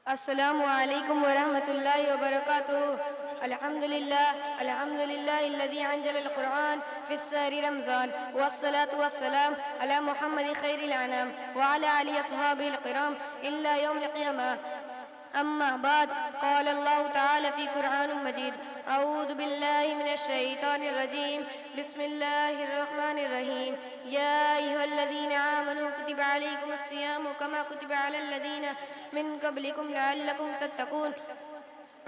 السلام علیکم ورحمۃ اللہ وبرکاتہ۔ الحمد للہ الذي انزل القرآن في الشهر رمضان والصلاة والسلام على محمد خیر الانام وعلى آله اصحابه الكرام إلى يوم القيامة۔ اما بعد، قال اللہ تعالی فی قرآن مجید، اعوذ باللہ من الشیطان الرجیم، بسم اللہ الرحمن الرحیم، یا ایھا الذین آمنوا کتب علیکم الصیام کما کتب علی الذین من قبلکم لعلکم تتقون۔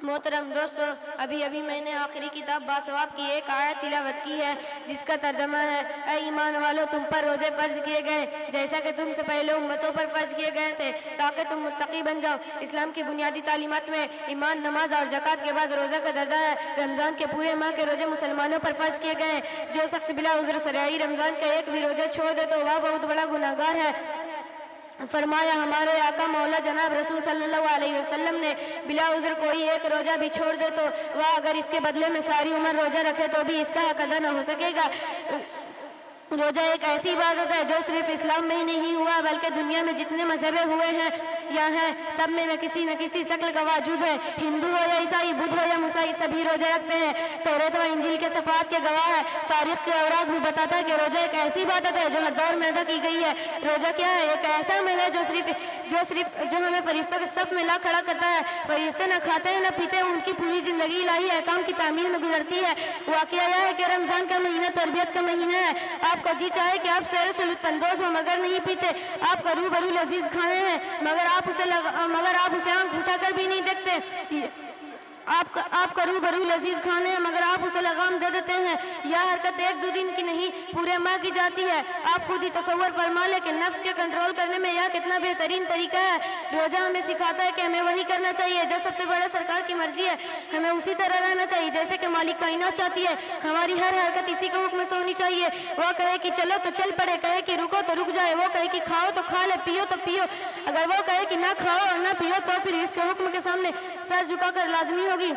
محترم دوستو، ابھی میں نے آخری کتاب باثواب کی ایک آیت تلاوت کی ہے جس کا ترجمہ ہے، اے ایمان والو، تم پر روزے فرض کیے گئے جیسا کہ تم سے پہلے امتوں پر فرض کیے گئے تھے تاکہ تم متقی بن جاؤ۔ اسلام کی بنیادی تعلیمات میں ایمان، نماز اور زکوٰۃ کے بعد روزہ کا درجہ ہے۔ رمضان کے پورے ماہ کے روزے مسلمانوں پر فرض کیے گئے ہیں۔ جو شخص بلا عذر سرعی رمضان کا ایک بھی روزہ چھوڑ دے تو وہ بہت بڑا گناہ گار ہے۔ فرمایا ہمارے آقا مولا جناب رسول صلی اللہ علیہ وسلم نے، بلا عذر کوئی ایک روزہ بھی چھوڑ دے تو وہ اگر اس کے بدلے میں ساری عمر روزہ رکھے تو بھی اس کا حق ادا نہ ہو سکے گا۔ روزہ ایک ایسی عبادت ہے جو صرف اسلام میں ہی نہیں ہوا بلکہ دنیا میں جتنے مذہب ہوئے ہیں یا ہیں سب میں نہ کسی شکل کا وجود ہے۔ ہندو ہو یا عیسائی، بدھ ہو یا موسیٰ، سبھی روزہ رکھتے ہیں۔ تورات و انجیل کے صفحات کے گواہ ہے۔ تاریخ کے اوراق بھی بتاتا ہے کہ روزہ ایک ایسی عبادت ہے جو ہر دور میں ادا کی گئی ہے۔ روزہ کیا ہے؟ ایک ایسا عمل ہے جو ہمیں فرشتوں کے صف میں لا کھڑا کرتا ہے۔ فرشتے نہ کھاتے ہیں نہ پیتے ہیں، ان کی پوری زندگی الہی احکام کی تعمیل میں گزرتی ہے۔ واقعہ یہ ہے کہ رمضان کا مہینہ تربیت کا مہینہ ہے۔ آپ کا جی چاہے کہ آپ سیر سے لطف اندوز ہو مگر نہیں پیتے، آپ کا روبرو لذیذ کھانے ہیں مگر آپ اسے آنکھ اٹھا کر بھی نہیں دیکھتے، آپ کا روبرو لذیذ کھانے ہیں مگر آپ اسے لگام دے دیتے ہیں۔ یہ حرکت ایک دو دن کی نہیں، پورے ماہ کی جاتی ہے۔ آپ خود ہی تصور فرما لیں کہ نفس کے کنٹرول کرنے میں یہ کتنا بہترین طریقہ ہے۔ روزہ ہمیں سکھاتا ہے کہ ہمیں وہی کرنا چاہیے جو سب سے بڑا سرکار کی مرضی ہے۔ ہمیں اسی طرح رہنا چاہیے جیسے کہ مالک کائنات چاہتی ہے۔ ہماری ہر حرکت اسی کے حکم سے ہونی چاہیے۔ وہ کہے کہ چلو تو چل پڑے، کہے کہ رکو تو رک جائے، وہ کہے کہ کھاؤ تو کھا لے، پیو تو پیو۔ اگر وہ کہے کہ نہ کھاؤ اور نہ پیو تو پھر اس کے حکم کے سامنے سر جھکا کر لازمی ہوگی۔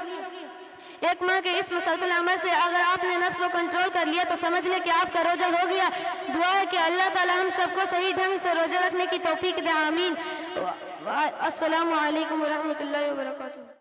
ایک ماہ کے اس مسلسل عمل سے اگر آپ نے نفس کو کنٹرول کر لیا تو سمجھ لیں کہ آپ کا روزہ ہو گیا۔ دعا ہے کہ اللہ تعالی ہم سب کو صحیح ڈھنگ سے روزہ رکھنے کی توفیق دے، آمین۔ السلام علیکم ورحمۃ اللہ وبرکاتہ۔